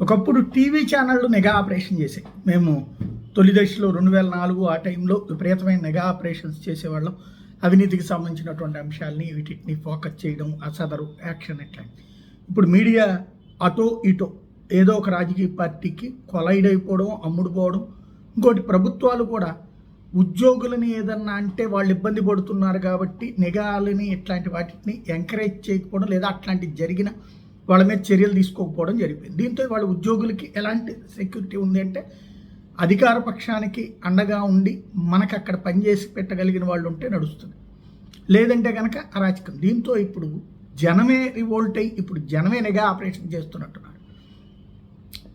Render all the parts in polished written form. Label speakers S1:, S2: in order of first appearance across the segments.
S1: ఒకప్పుడు టీవీ ఛానళ్ళు నిఘా ఆపరేషన్ చేసాయి. మేము తొలి దశలో 2004 ఆ టైంలో విపరీతమైన నిఘా ఆపరేషన్స్ చేసేవాళ్ళం. అవినీతికి సంబంధించినటువంటి అంశాలని వీటిని ఫోకస్ చేయడం, అసదరు యాక్షన్ ఇట్లా. ఇప్పుడు మీడియా అటో ఇటో ఏదో ఒక రాజకీయ పార్టీకి కొలైడ్ అయిపోవడం, అమ్ముడుపోవడం. ఇంకోటి ప్రభుత్వాలు కూడా ఉద్యోగులని ఏదన్నా అంటే వాళ్ళు ఇబ్బంది పడుతున్నారు కాబట్టి నిఘాలని ఇట్లాంటి వాటిని ఎంకరేజ్ చేయకపోవడం, లేదా అట్లాంటివి జరిగిన వాళ్ళ మీద చర్యలు తీసుకోకపోవడం జరిగింది. దీంతో వాళ్ళ ఉద్యోగులకి ఎలాంటి సెక్యూరిటీ ఉంది అంటే అధికార పక్షానికి అండగా ఉండి మనకు అక్కడ పనిచేసి పెట్టగలిగిన వాళ్ళు ఉంటే నడుస్తుంది, లేదంటే కనుక అరాచకం. దీంతో ఇప్పుడు జనమే రివోల్ట్ అయ్యి ఇప్పుడు జనమే నిఘా ఆపరేషన్ చేస్తున్నట్టున్నారు.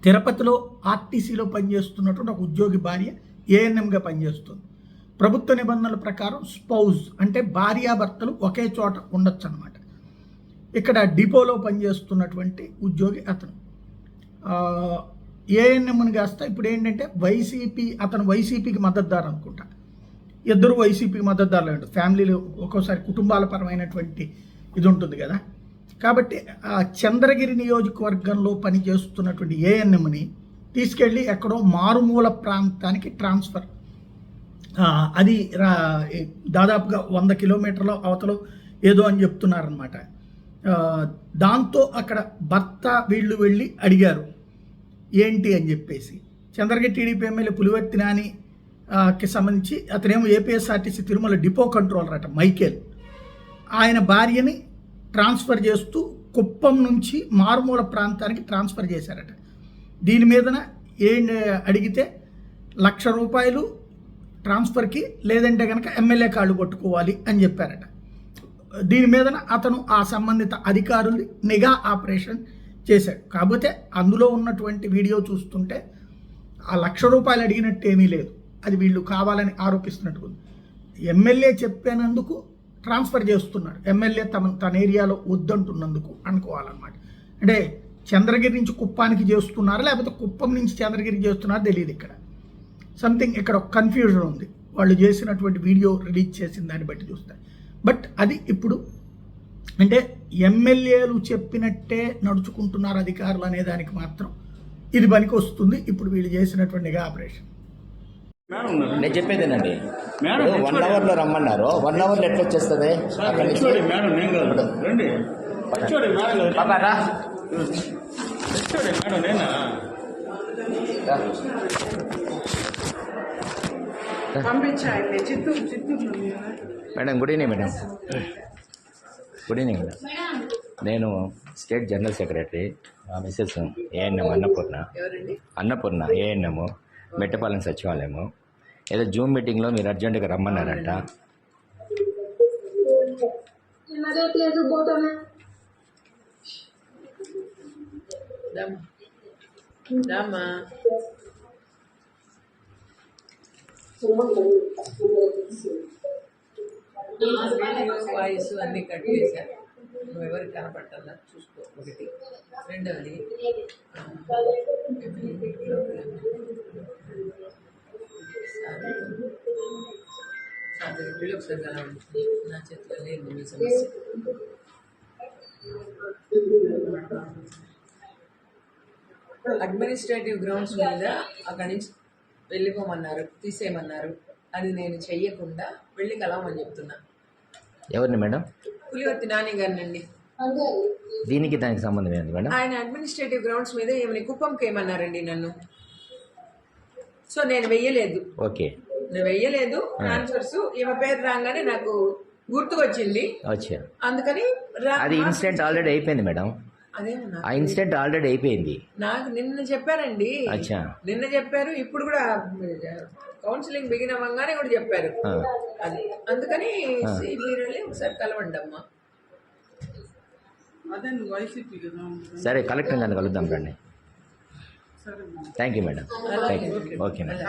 S1: తిరుపతిలో ఆర్టీసీలో పనిచేస్తున్నటువంటి ఒక ఉద్యోగి భార్య ఏఎన్ఎంగా పనిచేస్తుంది. ప్రభుత్వ నిబంధనల ప్రకారం స్పౌజ్ అంటే భార్యాభర్తలు ఒకే చోట ఉండొచ్చు అన్నమాట. ఇక్కడ డిపోలో పనిచేస్తున్నటువంటి ఉద్యోగి అతను ఏఎన్ఎంని కాస్త ఇప్పుడు ఏంటంటే అతను వైసీపీకి మద్దతుదారు అనుకుంటా. ఇద్దరు వైసీపీకి మద్దతుదారులు ఉంటారు. ఫ్యామిలీలో ఒక్కోసారి కుటుంబాల పరమైనటువంటి ఇది ఉంటుంది కదా. కాబట్టి చంద్రగిరి నియోజకవర్గంలో పనిచేస్తున్నటువంటి ఏఎన్ఎంని తీసుకెళ్ళి ఎక్కడో మారుమూల ప్రాంతానికి ట్రాన్స్ఫర్, అది దాదాపుగా 100 కిలోమీటర్ల అవతలో ఏదో అని చెప్తున్నారనమాట. దాంతో అక్కడ భర్త వీళ్ళు వెళ్ళి అడిగారు ఏంటి అని చెప్పేసి. చంద్రగిరి టీడీపీ ఎమ్మెల్యే పులివర్తి నానికి సంబంధించి అతనేమో ఏపీఎస్ఆర్టీసీ తిరుమల డిపో కంట్రోలర్ అట మైకేల్. ఆయన భార్యని ట్రాన్స్ఫర్ చేస్తూ కుప్పం నుంచి మారుమూల ప్రాంతానికి ట్రాన్స్ఫర్ చేశారట. దీని మీదన అడిగితే ₹1,00,000 ట్రాన్స్ఫర్కి, లేదంటే కనుక ఎమ్మెల్యే కాళ్ళు పట్టుకోవాలి అని చెప్పారట. దీని మీదన అతను ఆ సంబంధిత అధికారులు నిఘా ఆపరేషన్ చేశాడు. కాకపోతే అందులో ఉన్నటువంటి వీడియో చూస్తుంటే ఆ ₹1,00,000 అడిగినట్టు ఏమీ లేదు. అది వీళ్ళు కావాలని ఆరోపిస్తున్నట్టు. ఎమ్మెల్యే చెప్పినందుకు ట్రాన్స్ఫర్ చేస్తున్నాడు, ఎమ్మెల్యే తన ఏరియాలో వద్దంటున్నందుకు అనుకోవాలన్నమాట. అంటే చంద్రగిరి నుంచి కుప్పానికి చేస్తున్నారా, లేకపోతే కుప్పం నుంచి చంద్రగిరి చేస్తున్నారా తెలియదు. ఇక్కడ సంథింగ్ ఇక్కడ ఒక కన్ఫ్యూజన్ ఉంది వాళ్ళు చేసినటువంటి వీడియో రిలీజ్ చేసిన దాన్ని బట్టి చూస్తే. బట్ అది ఇప్పుడు అంటే ఎమ్మెల్యేలు చెప్పినట్టే నడుచుకుంటున్నారు అధికారులు అనే దానికి మాత్రం ఇది పనికి వస్తుంది. ఇప్పుడు వీళ్ళు చేసినటువంటి నిఘా ఆపరేషన్.
S2: నేను చెప్పేదేనండి, 1 అవర్లో రమ్మన్నారు. 1 అవర్లో ఎట్లా వచ్చేస్తుంది? Madam good evening. Good evening madam. నేను state general secretary, Mrs ANM Annapurna ANM Mettapalem సచివాలయము. ఏదో జూమ్ మీటింగ్లో మీరు అర్జెంటుగా రమ్మన్నారంట.
S3: వాయిస్ అన్నీ కట్ చేశారు. నువ్వు ఎవరికి కనపట్టాలా చూసుకో. ఒకటి. రెండవది ఒకసారి నా చేతిలో లేదు మీ సమస్య. అడ్మినిస్ట్రేటివ్ గ్రౌండ్స్ మీద అక్కడి నుంచి వెళ్ళిపోమన్నారు, తీసేయమన్నారు. అది నేను చెయ్యకుండా వెళ్ళి కలవమని చెప్తున్నా.
S2: ఎవరిని మేడం?
S3: పులివర్తి నాని గారినండి.
S2: దీనికి దానికి సంబంధం ఏంటి మేడం?
S3: ఆయన అడ్మినిస్ట్రేటివ్ గ్రౌండ్స్ మీద ఏమని కుప్పంకి ఏమన్నారండి నన్ను. సో నేను వెయ్యలేదు.
S2: ఓకే,
S3: నేను వెయ్యలేదు ట్రాన్స్ఫర్స్. ఈమె పేరు రాగానే నాకు గుర్తుకొచ్చింది, అందుకని
S2: అది ఇన్సిడెంట్ ఆల్రెడీ అయిపోయింది మేడం. ఆ ఇన్సిడెంట్ ఆల్రెడీ అయిపోయింది. నాకు
S3: నిన్న చెప్పారండి. నిన్న చెప్పారు. ఇప్పుడు కూడా కౌన్సిలింగ్ బిగిన్ అవ్వగానే కూడా చెప్పారు. అది అందుకని మీరు ఒకసారి కలవండి అమ్మా.
S2: సరే, కలెక్టర్ గారిని కలుద్దాం రండి. Thank you madam. Okay madam.